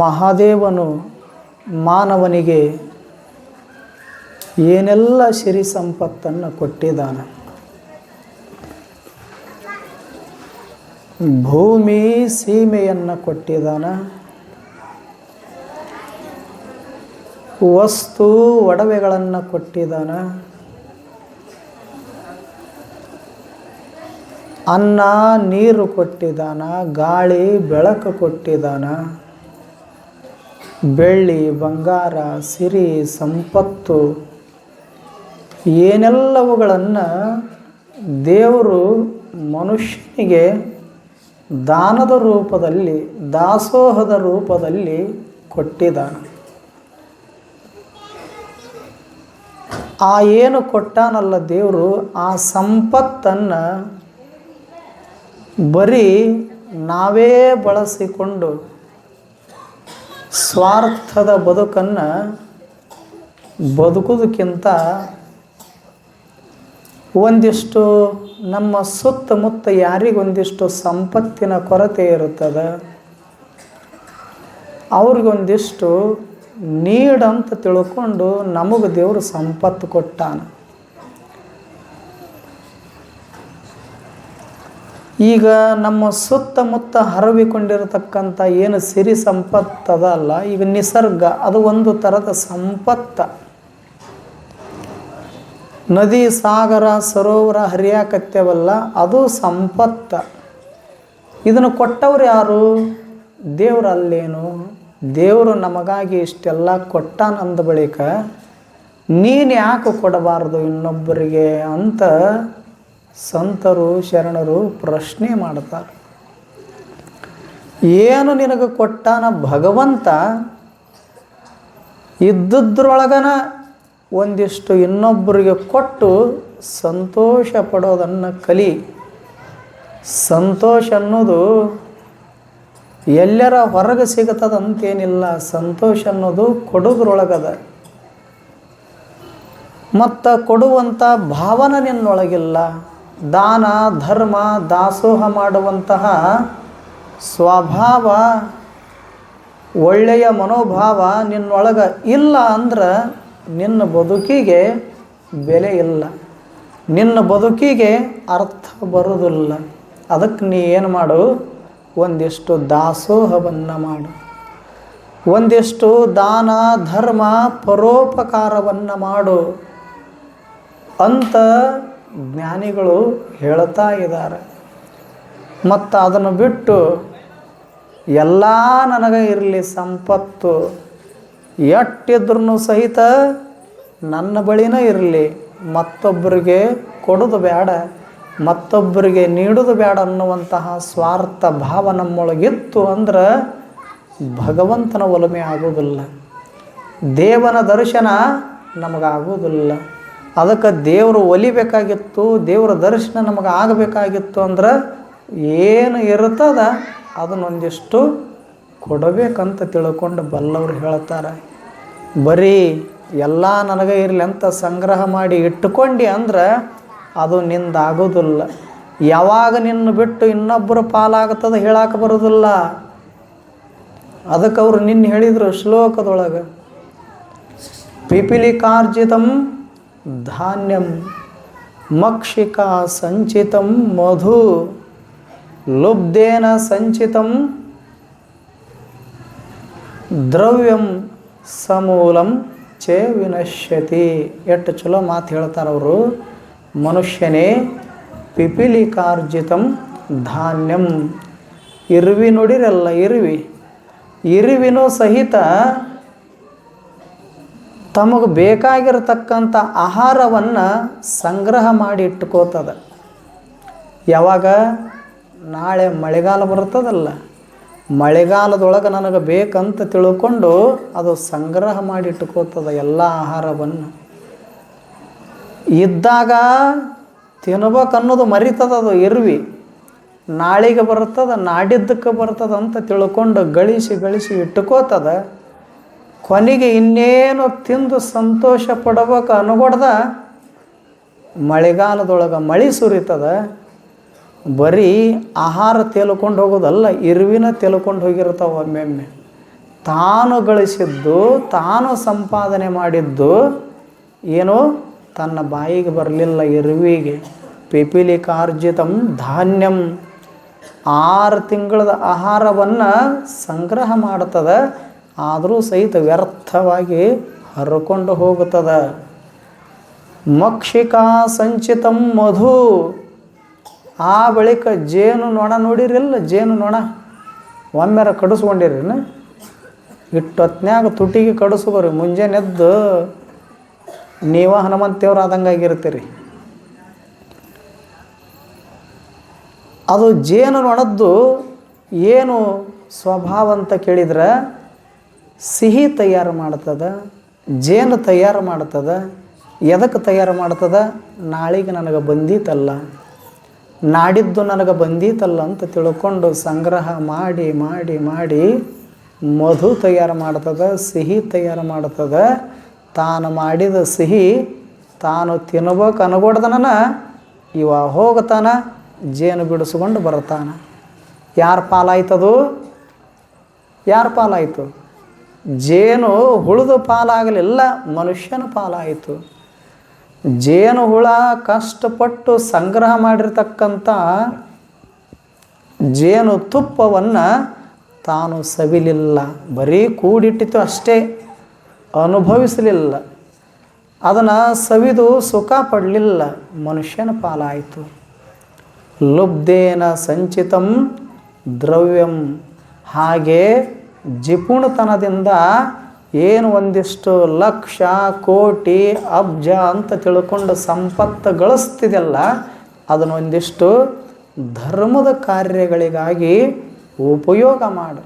ಮಹಾದೇವನು ಮಾನವನಿಗೆ ಏನೆಲ್ಲ ಸಿರಿ ಸಂಪತ್ತನ್ನು ಕೊಟ್ಟಿದ್ದಾನೆ. ಭೂಮಿ ಸೀಮೆಯನ್ನು ಕೊಟ್ಟಿದ್ದಾನೆ, ವಸ್ತು ಒಡವೆಗಳನ್ನು ಕೊಟ್ಟಿದ್ದಾನೆ, ಅನ್ನ ನೀರು ಕೊಟ್ಟಿದ್ದಾನ, ಗಾಳಿ ಬೆಳಕು ಕೊಟ್ಟಿದ್ದಾನ, ಬೆಳ್ಳಿ ಬಂಗಾರ ಸಿರಿ ಸಂಪತ್ತು ಏನೆಲ್ಲವುಗಳನ್ನು ದೇವರು ಮನುಷ್ಯನಿಗೆ ದಾನದ ರೂಪದಲ್ಲಿ ದಾಸೋಹದ ರೂಪದಲ್ಲಿ ಕೊಟ್ಟಿದ್ದಾನೆ. ಆ ಏನು ಕೊಟ್ಟಾನಲ್ಲ ದೇವರು, ಆ ಸಂಪತ್ತನ್ನು ಬರೀ ನಾವೇ ಬಳಸಿಕೊಂಡು ಸ್ವಾರ್ಥದ ಬದುಕನ್ನು ಬದುಕೋದಕ್ಕಿಂತ ಒಂದಿಷ್ಟು ನಮ್ಮ ಸುತ್ತಮುತ್ತ ಯಾರಿಗೊಂದಿಷ್ಟು ಸಂಪತ್ತಿನ ಕೊರತೆ ಇರುತ್ತದೆ ಅವ್ರಿಗೊಂದಿಷ್ಟು ನೀಡಂತ ತಿಳ್ಕೊಂಡು ನಮಗೆ ದೇವರು ಸಂಪತ್ತು ಕೊಟ್ಟಾನ. ಈಗ ನಮ್ಮ ಸುತ್ತಮುತ್ತ ಹರವಿಕೊಂಡಿರತಕ್ಕಂಥ ಏನು ಸಿರಿ ಸಂಪತ್ತದ ಅಲ್ಲ, ಈಗ ನಿಸರ್ಗ ಅದು ಒಂದು ಥರದ ಸಂಪತ್ತ. ನದಿ ಸಾಗರ ಸರೋವರ ಹರಿಯಾಕತ್ಯವಲ್ಲ, ಅದು ಸಂಪತ್ತ. ಇದನ್ನು ಕೊಟ್ಟವ್ರು ಯಾರು? ದೇವರು ಅಲ್ಲೇನು? ದೇವರು ನಮಗಾಗಿ ಇಷ್ಟೆಲ್ಲ ಕೊಟ್ಟಾನಂದ ಬಳಿಕ ನೀನು ಯಾಕೆ ಕೊಡಬಾರ್ದು ಇನ್ನೊಬ್ಬರಿಗೆ ಅಂತ ಸಂತರು ಶರಣರು ಪ್ರಶ್ನೆ ಮಾಡ್ತಾರೆ. ಏನು ನಿನಗೆ ಕೊಟ್ಟಾನ ಭಗವಂತ, ಇದ್ದದ್ರೊಳಗನ ಒಂದಿಷ್ಟು ಇನ್ನೊಬ್ಬರಿಗೆ ಕೊಟ್ಟು ಸಂತೋಷ ಪಡೋದನ್ನು ಕಲಿ. ಸಂತೋಷ ಅನ್ನೋದು ಎಲ್ಲರ ಹೊರಗೆ ಸಿಗುತ್ತದಂತೇನಿಲ್ಲ. ಸಂತೋಷ ಅನ್ನೋದು ಕೊಡೋದ್ರೊಳಗದ. ಮತ್ತು ಕೊಡುವಂಥ ಭಾವನೆ ನಿನ್ನೊಳಗಿಲ್ಲ. ದಾನ ಧರ್ಮ ದಾಸೋಹ ಮಾಡುವಂತಹ ಸ್ವಭಾವ ಒಳ್ಳೆಯ ಮನೋಭಾವ ನಿನ್ನೊಳಗೆ ಇಲ್ಲ ಅಂದ್ರೆ ನಿನ್ನ ಬದುಕಿಗೆ ಬೆಲೆ ಇಲ್ಲ, ನಿನ್ನ ಬದುಕಿಗೆ ಅರ್ಥ ಬರುವುದಿಲ್ಲ. ಅದಕ್ಕೆ ನೀ ಏನು ಮಾಡು, ಒಂದಿಷ್ಟು ದಾಸೋಹವನ್ನು ಮಾಡು, ಒಂದಿಷ್ಟು ದಾನ ಧರ್ಮ ಪರೋಪಕಾರವನ್ನು ಮಾಡು ಅಂತ ಜ್ಞಾನಿಗಳು ಹೇಳ್ತಾ ಇದ್ದಾರೆ. ಮತ್ತು ಅದನ್ನು ಬಿಟ್ಟು ಎಲ್ಲ ನನಗೆ ಇರಲಿ ಸಂಪತ್ತು, ಎಷ್ಟಿದ್ರೂ ಸಹಿತ ನನ್ನ ಬಳಿನೇ ಇರಲಿ, ಮತ್ತೊಬ್ಬರಿಗೆ ಕೊಡೋದು ಬೇಡ, ಮತ್ತೊಬ್ಬರಿಗೆ ನೀಡೋದು ಬೇಡ ಅನ್ನುವಂತಹ ಸ್ವಾರ್ಥ ಭಾವ ನಮ್ಮೊಳಗಿತ್ತು ಅಂದ್ರೆ ಭಗವಂತನ ಒಲಮೆ ಆಗೋದಿಲ್ಲ, ದೇವನ ದರ್ಶನ ನಮಗಾಗೋದಿಲ್ಲ. ಅದಕ್ಕೆ ದೇವರು ಒಲಿಬೇಕಾಗಿತ್ತು, ದೇವರ ದರ್ಶನ ನಮಗೆ ಆಗಬೇಕಾಗಿತ್ತು ಅಂದ್ರೆ ಏನು ಇರ್ತದ ಅದನ್ನೊಂದಿಷ್ಟು ಕೊಡಬೇಕಂತ ತಿಳ್ಕೊಂಡು ಬಲ್ಲವರು ಹೇಳ್ತಾರೆ. ಬರೀ ಎಲ್ಲ ನನಗೆ ಇರಲಿ ಅಂತ ಸಂಗ್ರಹ ಮಾಡಿ ಇಟ್ಟುಕೊಂಡು ಅಂದ್ರೆ ಅದು ನಿಂದಾಗೋದಿಲ್ಲ. ಯಾವಾಗ ನಿನ್ನ ಬಿಟ್ಟು ಇನ್ನೊಬ್ಬರ ಪಾಲಾಗುತ್ತದೆ ಹೇಳಕ್ಕೆ ಬರೋದಿಲ್ಲ. ಅದಕ್ಕೆ ಅವರು ನಿನ್ನೆ ಹೇಳಿದರು ಶ್ಲೋಕದೊಳಗೆ, ಪಿಪಿಲಿಕಾರ್ಜಿತಂ ಧಾನ್ಯಂ ಮಕ್ಷಿಕಾ ಸಂಚಿತಂ ಮಧು ಲುಬ್ಧೇನ ಸಂಚಿತಂ ದ್ರವ್ಯಂ ಸಮೂಲಂ ಚೇ ವಿನಶ್ಯತಿ. ಎಷ್ಟು ಚಲೋ ಮಾತು ಹೇಳ್ತಾರೆ ಅವರು. ಮನುಷ್ಯನೇ ಪಿಪಿಲಿಕಾರ್ಜಿತಂ ಧಾನ್ಯಂ, ಇರುವಿ ನೋಡಿರಲ್ಲ, ಇರುವಿನೂ ಸಹಿತ ತಮಗೆ ಬೇಕಾಗಿರತಕ್ಕಂಥ ಆಹಾರವನ್ನು ಸಂಗ್ರಹ ಮಾಡಿ ಇಟ್ಕೋತದ. ಯಾವಾಗ ನಾಳೆ ಮಳೆಗಾಲ ಬರ್ತದಲ್ಲ, ಮಳೆಗಾಲದೊಳಗೆ ನನಗೆ ಬೇಕಂತ ತಿಳ್ಕೊಂಡು ಅದು ಸಂಗ್ರಹ ಮಾಡಿ ಇಟ್ಕೋತದ ಎಲ್ಲ ಆಹಾರವನ್ನು. ಇದ್ದಾಗ ತಿನ್ಬೇಕನ್ನೋದು ಮರಿತದ ಅದು ಇರುವಿ. ನಾಳೆಗೆ ಬರ್ತದ, ನಾಡಿದ್ದಕ್ಕೆ ಬರ್ತದ ಅಂತ ತಿಳ್ಕೊಂಡು ಗಳಿಸಿ ಇಟ್ಕೋತದ. ಕೊನೆಗೆ ಇನ್ನೇನು ತಿಂದು ಸಂತೋಷ ಪಡಬೇಕು ಅನ್ಕೊಡ್ದ ಮಳೆಗಾಲದೊಳಗೆ ಮಳೆ ಸುರಿತದ. ಬರೀ ಆಹಾರ ತೇಲ್ಕೊಂಡು ಹೋಗೋದಲ್ಲ, ಇರುವಿನ ತೇಲ್ಕೊಂಡು ಹೋಗಿರ್ತಾವೆ. ಒಮ್ಮೆಮ್ಮೆ ತಾನು ಗಳಿಸಿದ್ದು, ತಾನು ಸಂಪಾದನೆ ಮಾಡಿದ್ದು ಏನು ತನ್ನ ಬಾಯಿಗೆ ಬರಲಿಲ್ಲ. ಇರುವಿಗೆ ಪಿಪೀಲಿಕಾರ್ಜಿತಂ ಧಾನ್ಯಂ, 6 ತಿಂಗಳದ ಆಹಾರವನ್ನು ಸಂಗ್ರಹ ಮಾಡ್ತದೆ, ಆದರೂ ಸಹಿತ ವ್ಯರ್ಥವಾಗಿ ಹರ್ಕೊಂಡು ಹೋಗುತ್ತದೆ. ಮಕ್ಷಿಕಾ ಸಂಚಿತಂ ಮಧು, ಆ ಬಳಿಕ ಜೇನು ನೊಣ ನೋಡಿರಿಲ್ಲ, ಜೇನು ನೊಣ ಒಮ್ಮೆರ ಕಡಿಸ್ಕೊಂಡಿರಿನ, ಇಟ್ಟೊತ್ನ್ಯಾಗ ತುಟಿಗೆ ಕಡಿಸ್ಕೋರಿ, ಮುಂಜಾನೆ ಎದ್ದು ನೀವ ಹನುಮಂತೇವ್ರು ಆದಂಗಾಗಿರ್ತೀರಿ. ಅದು ಜೇನು ನೊಣದ್ದು ಏನು ಸ್ವಭಾವ ಅಂತ ಕೇಳಿದ್ರೆ, ಸಿಹಿ ತಯಾರು ಮಾಡ್ತದೆ, ಜೇನು ತಯಾರು ಮಾಡ್ತದೆ. ಎದಕ್ಕೆ ತಯಾರು ಮಾಡ್ತದೆ? ನಾಳೆಗೆ ನನಗೆ ಬಂದೀತಲ್ಲ, ನಾಡಿದ್ದು ನನಗೆ ಬಂದೀತಲ್ಲ ಅಂತ ತಿಳ್ಕೊಂಡು ಸಂಗ್ರಹ ಮಾಡಿ ಮಾಡಿ ಮಾಡಿ ಮಧು ತಯಾರು ಮಾಡ್ತದೆ, ಸಿಹಿ ತಯಾರು ಮಾಡ್ತದೆ. ತಾನು ಮಾಡಿದ ಸಿಹಿ ತಾನು ತಿನ್ಬೇಕು ಅನ್ಕೊಡ್ದನ ಇವ ಹೋಗ್ತಾನ, ಜೇನು ಬಿಡಿಸ್ಕೊಂಡು ಬರ್ತಾನೆ. ಯಾರ ಪಾಲಾಯ್ತದು? ಯಾರ ಪಾಲಾಯಿತು? ಜೇನು ಹುಳದ ಪಾಲಾಗಲಿಲ್ಲ, ಮನುಷ್ಯನ ಪಾಲಾಯಿತು. ಜೇನು ಹುಳ ಕಷ್ಟಪಟ್ಟು ಸಂಗ್ರಹ ಮಾಡಿರ್ತಕ್ಕಂಥ ಜೇನು ತುಪ್ಪವನ್ನು ತಾನು ಸವಿಲಿಲ್ಲ, ಬರೀ ಕೂಡಿಟ್ಟಿತು ಅಷ್ಟೇ, ಅನುಭವಿಸಲಿಲ್ಲ, ಅದನ್ನು ಸವಿದು ಸುಖ ಪಡಲಿಲ್ಲ, ಮನುಷ್ಯನ ಪಾಲಾಯಿತು. ಲುಬ್ಧೇನ ಸಂಚಿತಂ ದ್ರವ್ಯಂ, ಹಾಗೆ ಜಿಪುಣತನದಿಂದ ಏನು ಒಂದಿಷ್ಟು ಲಕ್ಷ ಕೋಟಿ ಅಬ್ಜ ಅಂತ ತಿಳ್ಕೊಂಡು ಸಂಪತ್ತು ಗಳಿಸ್ತಿದೆಯಲ್ಲ, ಅದನ್ನೊಂದಿಷ್ಟು ಧರ್ಮದ ಕಾರ್ಯಗಳಿಗಾಗಿ ಉಪಯೋಗ ಮಾಡು.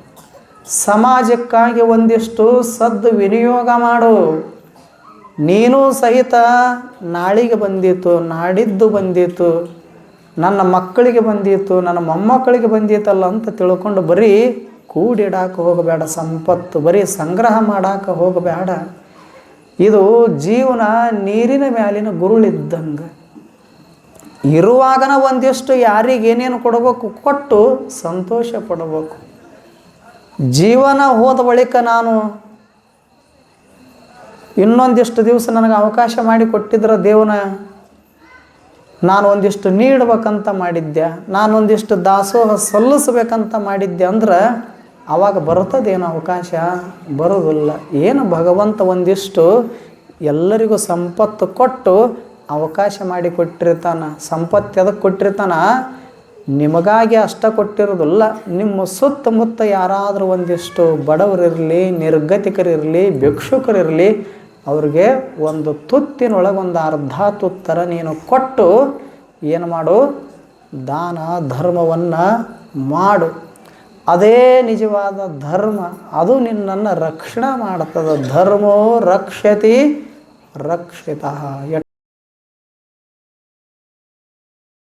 ಸಮಾಜಕ್ಕಾಗಿ ಒಂದಿಷ್ಟು ಸದ್ವಿನಿಯೋಗ ಮಾಡು. ನೀನು ಸಹಿತ ನಾಳಿಗೆ ಬಂದೀತು, ನಾಡಿದ್ದು ಬಂದೀತು, ನನ್ನ ಮಕ್ಕಳಿಗೆ ಬಂದೀತು, ನನ್ನ ಮೊಮ್ಮಕ್ಕಳಿಗೆ ಬಂದೀತಲ್ಲ ಅಂತ ತಿಳ್ಕೊಂಡು ಬರೀ ಕೂಡಿಡಾಕ ಹೋಗಬೇಡ. ಸಂಪತ್ತು ಬರೀ ಸಂಗ್ರಹ ಮಾಡಾಕ ಹೋಗಬೇಡ. ಇದು ಜೀವನ ನೀರಿನ ಮ್ಯಾಲಿನ ಗುರುಳಿದ್ದಂಗೆ. ಇರುವಾಗನ ಒಂದಿಷ್ಟು ಯಾರಿಗೇನೇನು ಕೊಡಬೇಕು ಕೊಟ್ಟು ಸಂತೋಷ ಪಡಬೇಕು. ಜೀವನ ಹೋದ ಬಳಿಕ ನಾನು ಇನ್ನೊಂದಿಷ್ಟು ದಿವಸ ನನಗೆ ಅವಕಾಶ ಮಾಡಿ ಕೊಟ್ಟಿದ್ರೆ ದೇವನ ನಾನು ಒಂದಿಷ್ಟು ನೀಡಬೇಕಂತ ಮಾಡಿದ್ದೆ, ನಾನೊಂದಿಷ್ಟು ದಾಸೋಹ ಸಲ್ಲಿಸ್ಬೇಕಂತ ಮಾಡಿದ್ದೆ ಅಂದ್ರೆ ಆವಾಗ ಬರ್ತದೇನು ಅವಕಾಶ? ಬರೋದಿಲ್ಲ. ಏನು ಭಗವಂತ ಒಂದಿಷ್ಟು ಎಲ್ಲರಿಗೂ ಸಂಪತ್ತು ಕೊಟ್ಟು ಅವಕಾಶ ಮಾಡಿ ಕೊಟ್ಟಿರ್ತಾನೆ. ಸಂಪತ್ತು ಎದಕ್ಕೆ ಕೊಟ್ಟಿರ್ತಾನ? ನಿಮಗಾಗಿ ಅಷ್ಟ ಕೊಟ್ಟಿರೋದಿಲ್ಲ, ನಿಮ್ಮ ಸುತ್ತಮುತ್ತ ಯಾರಾದರೂ ಒಂದಿಷ್ಟು ಬಡವರಿರಲಿ, ನಿರ್ಗತಿಕರಿರಲಿ, ಭಿಕ್ಷುಕರಿರಲಿ, ಅವ್ರಿಗೆ ಒಂದು ತುತ್ತಿನೊಳಗೆ ಒಂದು ಅರ್ಧ ತುತ್ತರ ನೀನು ಕೊಟ್ಟು ಏನು ಮಾಡು? ದಾನ ಧರ್ಮವನ್ನು ಮಾಡು. ಅದೇ ನಿಜವಾದ ಧರ್ಮ. ಅದು ನಿನ್ನನ್ನು ರಕ್ಷಣೆ ಮಾಡ್ತದೆ. ಧರ್ಮೋ ರಕ್ಷತಿ ರಕ್ಷಿತ.